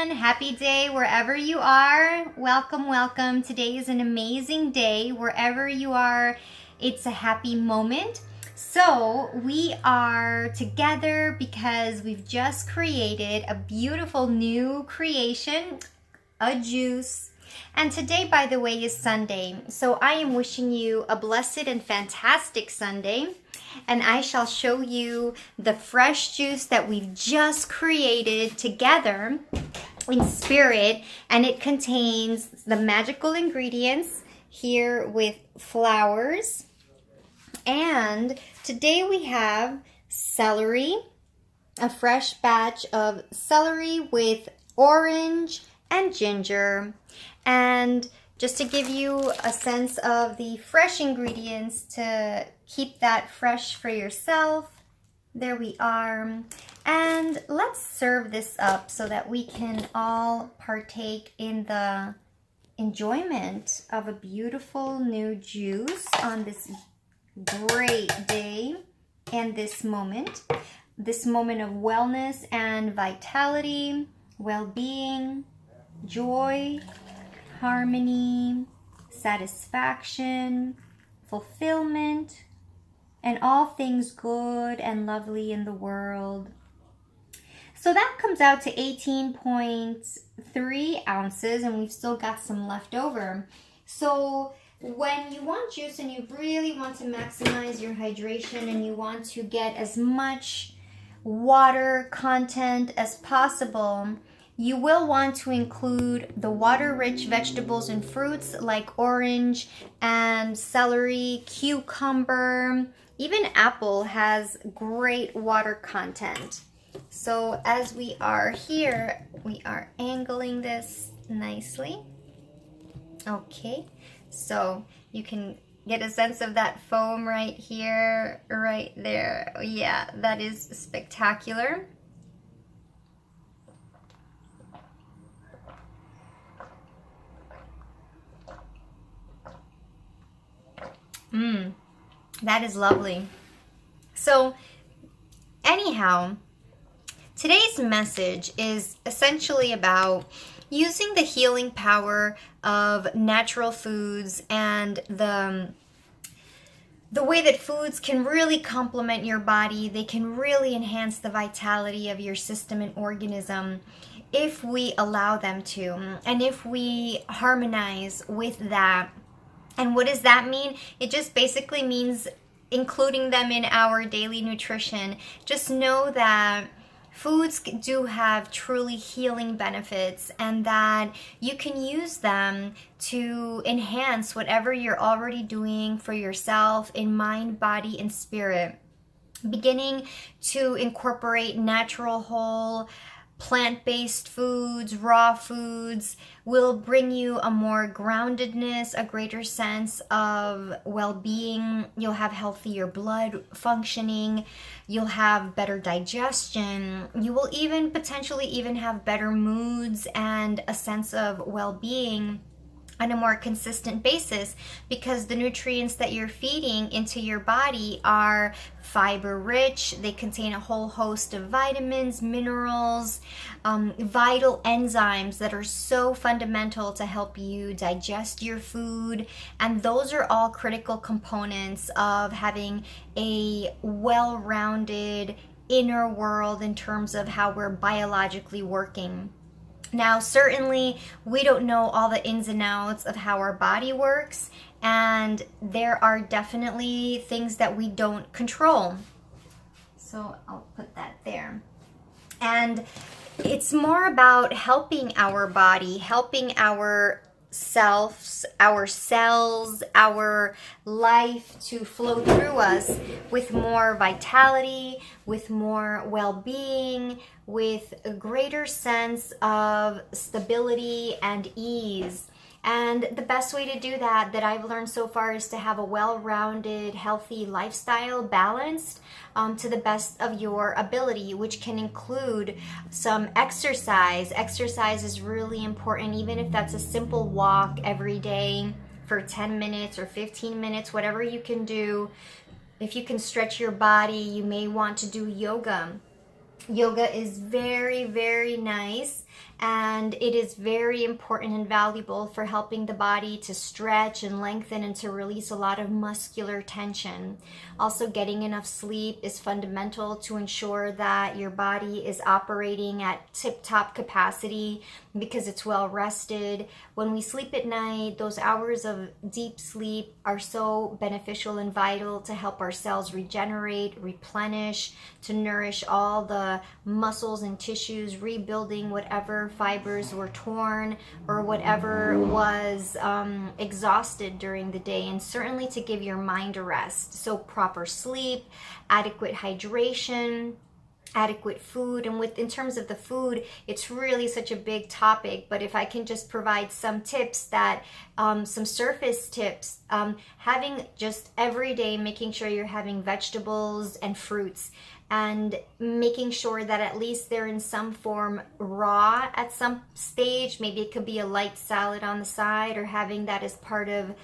everyone. Happy day wherever you are. Welcome, welcome. Today is an amazing day. Wherever you are, it's a happy moment. So we are together because we've just created a beautiful new creation, a juice. And today, by the way, is Sunday. So I am wishing you a blessed and fantastic Sunday. And I shall show you the fresh juice that we've just created together in spirit. And it contains the magical ingredients here with flowers. And today we have celery, a fresh batch of celery with orange and ginger. And just to give you a sense of the fresh ingredients to keep that fresh for yourself, there we are. And let's serve this up so that we can all partake in the enjoyment of a beautiful new juice on this great day and this moment of wellness and vitality, well-being, joy, harmony, satisfaction, fulfillment, and all things good and lovely in the world. So that comes out to 18.3 ounces, and we've still got some left over. So when you want juice and you really want to maximize your hydration and you want to get as much water content as possible, you will want to include the water-rich vegetables and fruits like orange and celery, cucumber, even apple has great water content. So as we are here, we are angling this nicely. Okay, so you can get a sense of that foam right here, right there. Yeah, that is spectacular. That is lovely. So anyhow, today's message is essentially about using the healing power of natural foods and the way that foods can really complement your body. They can really enhance the vitality of your system and organism if we allow them to, and if we harmonize with that. And what does that mean? It just basically means including them in our daily nutrition. Just know that foods do have truly healing benefits and that you can use them to enhance whatever you're already doing for yourself in mind, body, and spirit. Beginning to incorporate natural, whole, plant-based foods, raw foods will bring you a more groundedness, a greater sense of well-being. You'll have healthier blood functioning. You'll have better digestion. You will even potentially even have better moods and a sense of well-being on a more consistent basis, because the nutrients that you're feeding into your body are fiber rich. They contain a whole host of vitamins, minerals, vital enzymes that are so fundamental to help you digest your food. And those are all critical components of having a well-rounded inner world in terms of how we're biologically working. Now, certainly, we don't know all the ins and outs of how our body works, and there are definitely things that we don't control. So I'll put that there. And it's more about helping our body, helping ourselves, our cells, our life to flow through us with more vitality, with more well-being, with a greater sense of stability and ease. And the best way to do that I've learned so far is to have a well-rounded, healthy lifestyle, balanced to the best of your ability, which can include some exercise. Exercise is really important, even if that's a simple walk every day for 10 minutes or 15 minutes, whatever you can do. If you can stretch your body, you may want to do yoga. Yoga is very, very nice and it is very important and valuable for helping the body to stretch and lengthen and to release a lot of muscular tension. Also, getting enough sleep is fundamental to ensure that your body is operating at tip-top capacity because it's well rested. When we sleep at night, those hours of deep sleep are so beneficial and vital to help our cells regenerate, replenish, to nourish all the muscles and tissues, rebuilding whatever fibers were torn or whatever was exhausted during the day, and certainly to give your mind a rest. So proper sleep, adequate hydration, adequate food. And in terms of the food, it's really such a big topic, but if I can just provide some tips that some surface tips, having just every day, making sure you're having vegetables and fruits, and making sure that at least they're in some form raw at some stage. Maybe it could be a light salad on the side, or having that as part of,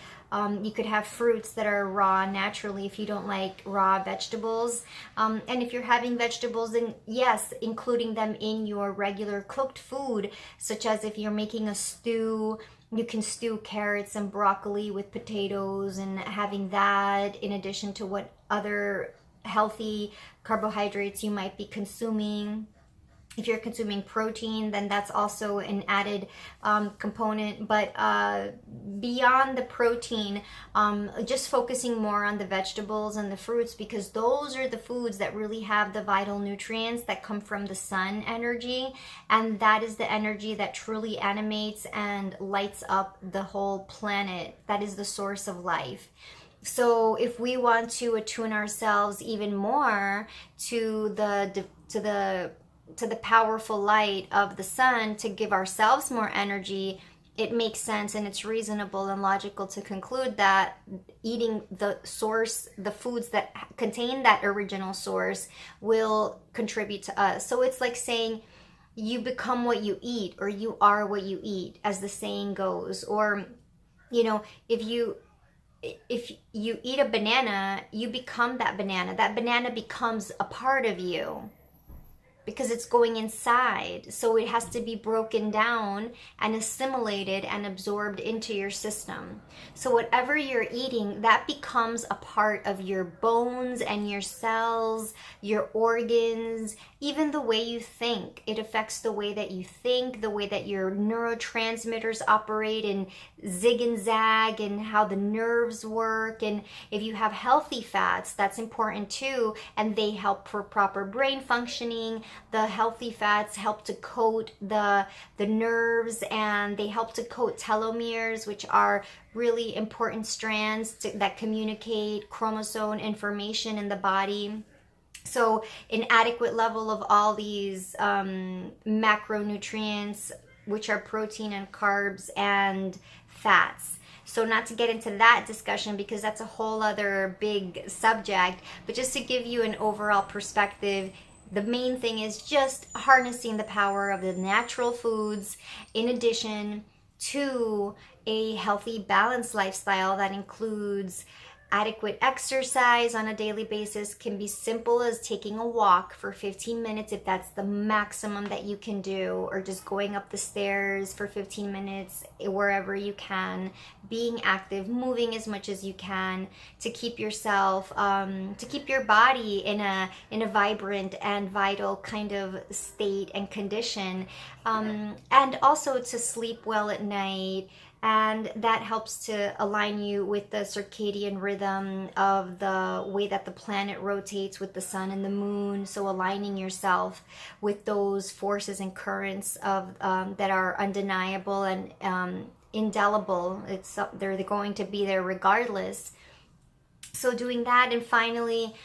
you could have fruits that are raw naturally if you don't like raw vegetables. And if you're having vegetables, then yes, including them in your regular cooked food, such as if you're making a stew, you can stew carrots and broccoli with potatoes, and having that in addition to what other healthy carbohydrates you might be consuming. If you're consuming protein, then that's also an added component. But beyond the protein, just focusing more on the vegetables and the fruits, because those are the foods that really have the vital nutrients that come from the sun energy. And that is the energy that truly animates and lights up the whole planet. That is the source of life. So if we want to attune ourselves even more to the powerful light of the sun, to give ourselves more energy, it makes sense and it's reasonable and logical to conclude that eating the source, the foods that contain that original source, will contribute to us. So it's like saying you become what you eat, or you are what you eat, as the saying goes. Or, you know, if you eat a banana, you become that banana. That banana becomes a part of you because it's going inside. So it has to be broken down and assimilated and absorbed into your system. So whatever you're eating, that becomes a part of your bones and your cells, your organs, even the way you think. It affects the way that you think, the way that your neurotransmitters operate and zig and zag, and how the nerves work. And if you have healthy fats, that's important too, and they help for proper brain functioning. The healthy fats help to coat the nerves, and they help to coat telomeres, which are really important strands that communicate chromosome information in the body. So an adequate level of all these macronutrients, which are protein and carbs and fats. So not to get into that discussion because that's a whole other big subject, but just to give you an overall perspective, the main thing is just harnessing the power of the natural foods, in addition to a healthy, balanced lifestyle that includes adequate exercise on a daily basis. Can be simple as taking a walk for 15 minutes if that's the maximum that you can do, or just going up the stairs for 15 minutes wherever you can. Being active, moving as much as you can to keep yourself, to keep your body in a vibrant and vital kind of state and condition, and also to sleep well at night. And that helps to align you with the circadian rhythm of the way that the planet rotates with the sun and the moon. So aligning yourself with those forces and currents of that are undeniable and indelible. They're going to be there regardless. So doing that, and finally,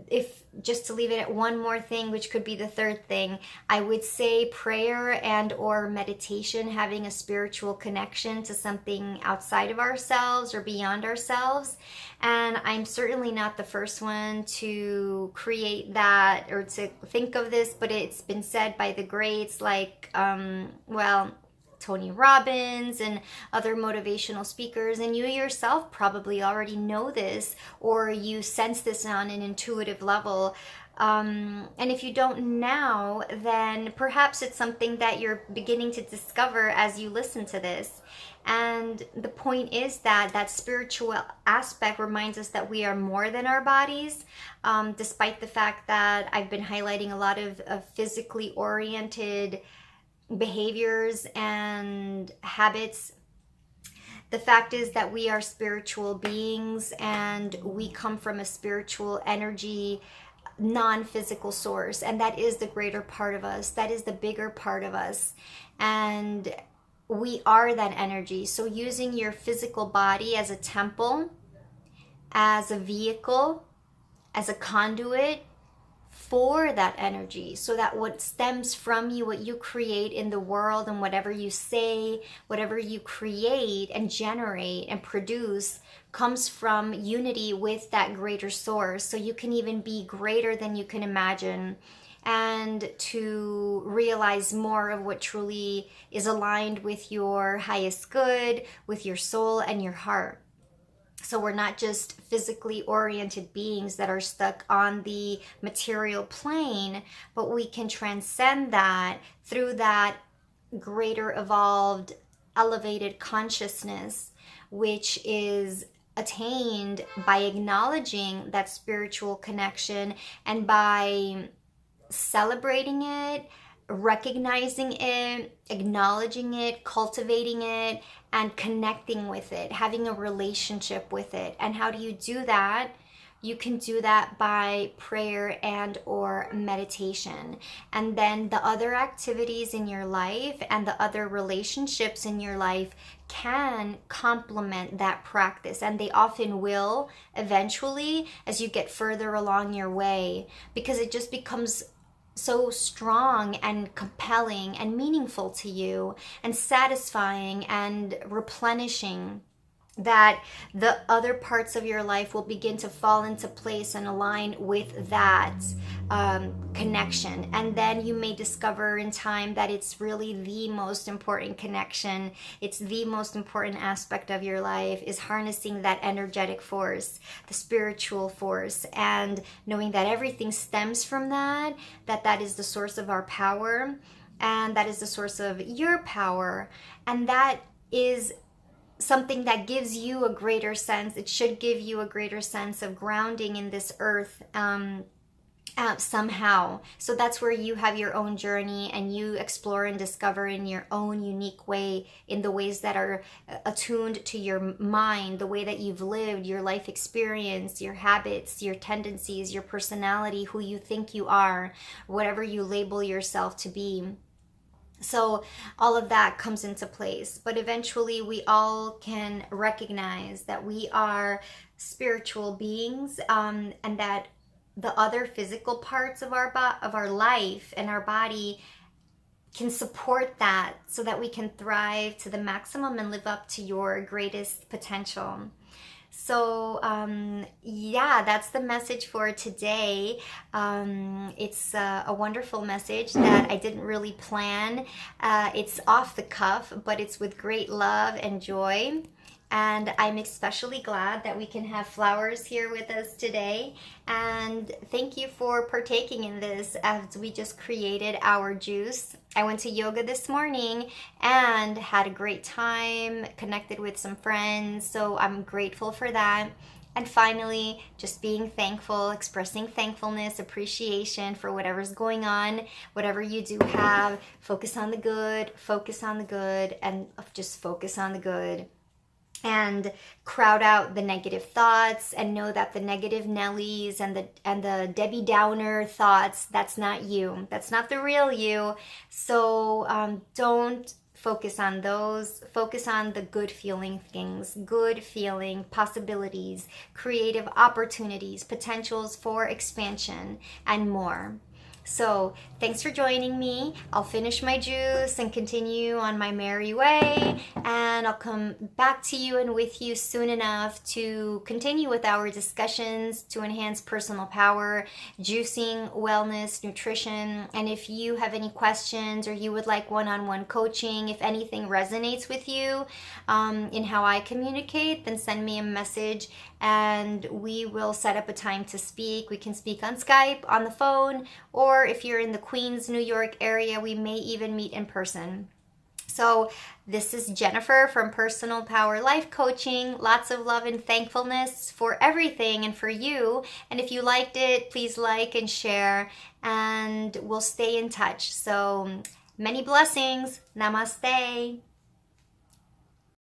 if just to leave it at one more thing, which could be the third thing, I would say prayer and or meditation, having a spiritual connection to something outside of ourselves or beyond ourselves. And I'm certainly not the first one to create that or to think of this, but it's been said by the greats like, Tony Robbins and other motivational speakers, and you yourself probably already know this, or you sense this on an intuitive level. And if you don't now, then perhaps it's something that you're beginning to discover as you listen to this. And the point is that that spiritual aspect reminds us that we are more than our bodies, despite the fact that I've been highlighting a lot of physically oriented behaviors and habits. The fact is that we are spiritual beings and we come from a spiritual energy, non-physical source, and that is the greater part of us. That is the bigger part of us. And we are that energy. So using your physical body as a temple, as a vehicle, as a conduit for that energy, so that what stems from you, what you create in the world, and whatever you say, whatever you create and generate and produce, comes from unity with that greater source. So you can even be greater than you can imagine, and to realize more of what truly is aligned with your highest good, with your soul and your heart. So we're not just physically oriented beings that are stuck on the material plane, but we can transcend that through that greater evolved, elevated consciousness, which is attained by acknowledging that spiritual connection and by celebrating it, recognizing it, acknowledging it, cultivating it, and connecting with it, having a relationship with it. And how do you do that? You can do that by prayer and or meditation. And then the other activities in your life and the other relationships in your life can complement that practice, and they often will eventually as you get further along your way, because it just becomes so strong and compelling and meaningful to you and satisfying and replenishing, that the other parts of your life will begin to fall into place and align with that connection. And then you may discover in time that it's really the most important connection. It's the most important aspect of your life, is harnessing that energetic force, the spiritual force, and knowing that everything stems from that, that is the source of our power, and that is the source of your power. And that is something that gives you a greater sense. It should give you a greater sense of grounding in this earth somehow. So that's where you have your own journey and you explore and discover in your own unique way, in the ways that are attuned to your mind, the way that you've lived, your life experience, your habits, your tendencies, your personality, who you think you are, whatever you label yourself to be. So all of that comes into place. But eventually we all can recognize that we are spiritual beings, and that the other physical parts of our life and our body can support that, so that we can thrive to the maximum and live up to your greatest potential. So yeah, that's the message for today. It's a wonderful message that I didn't really plan. It's off the cuff, but it's with great love and joy. And I'm especially glad that we can have Flowers here with us today. And thank you for partaking in this as we just created our juice. I went to yoga this morning and had a great time, connected with some friends. So I'm grateful for that. And finally, just being thankful, expressing thankfulness, appreciation for whatever's going on, whatever you do have. Focus on the good, and just focus on the good. And crowd out the negative thoughts, and know that the negative Nellies and the Debbie Downer thoughts, that's not you. That's not the real you. So don't focus on those. Focus on the good feeling things, good feeling possibilities, creative opportunities, potentials for expansion, and more. So thanks for joining me. I'll finish my juice and continue on my merry way, and I'll come back to you and with you soon enough to continue with our discussions to enhance personal power, juicing, wellness, nutrition. And if you have any questions, or you would like one-on-one coaching, if anything resonates with you in how I communicate, then send me a message and we will set up a time to speak. We can speak on Skype, on the phone, or if you're in the Queens, New York area, we may even meet in person. So this is Jennifer from Personal Power Life Coaching. Lots of love and thankfulness for everything and for you. And if you liked it, please like and share, and we'll stay in touch. So many blessings. Namaste.